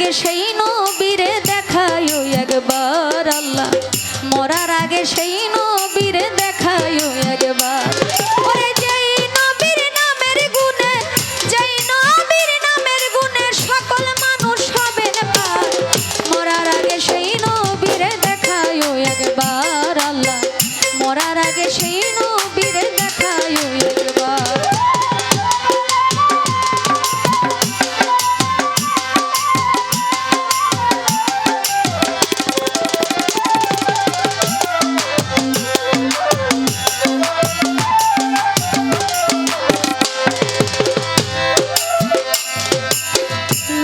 আগে সেই নবীরে দেখায়ো একবার আল্লাহ, মরার আগে সেই নবীরে দেখায়ো একবার। ওরে যেই নবীর নামের গুণে, যেই নবীর নামের গুণে সকল মানুষ হবেন পার, মরার আগে সেই নবীরে দেখায়ো একবার আল্লাহ, মরার আগে সেই নবীরে দেখায়ো একবার।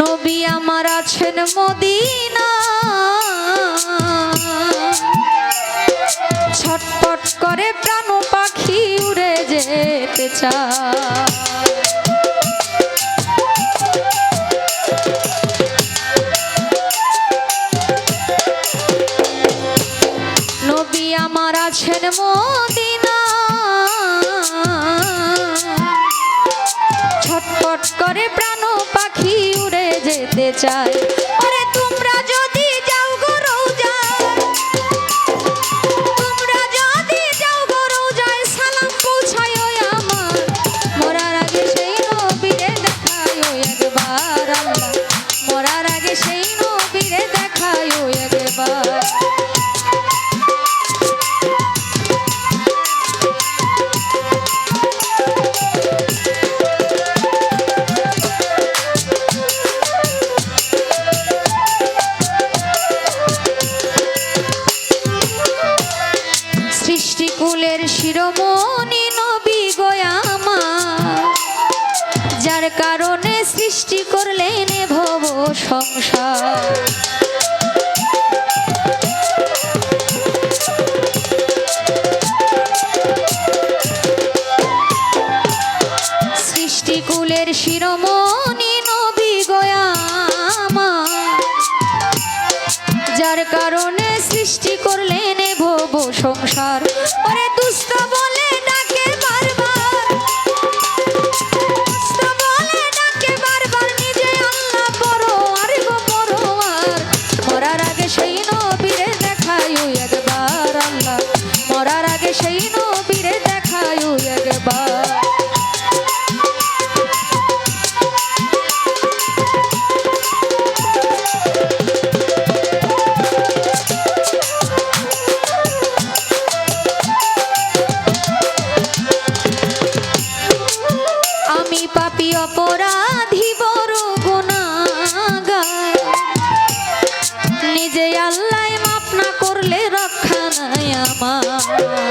নবী আমার আছেন মদিনা, ছটপট করে প্রাণ পাখি উড়ে যেতে চায়। নবী আমার আছেন মদিনা, ছটপট করে প্রাণ পাখি উড়ে যেতে চায়। ওরে তোমরা যদি যাও গো রওজায়, তোমরা যদি যাও গো রওজায়, সালাম পৌঁছায়ো আমার, মরার আগে সেই নবীরে দেখায়ো একবার আল্লাহ, মরার আগে সেই নবীরে দেখায়ো একবার। সৃষ্টিকুলের শিরোমণি নবী গো আমার, যার কারণে সৃষ্টি করলেন ভব সংসার। সৃষ্টিকুলের শিরোমণি নবী গো আমার, যার কারণে সৃষ্টি করলেন ভব সংসার। ওরে দুষ্ট বলে ডাকে বারবার, দুষ্ট বলে ডাকে বারবার, নিজে আল্লাহ বড় আর গো বড় আর, মরার আগে সেই নবীরে দেখায়ো একবার আল্লাহ, মরার আগে সেই নবীরে দেখায়ো একবার। আমি পাপী অপরাধী বড় গুনাহগার, নিজে আল্লাহ মাফ না করলে রক্ষা নাই আমার।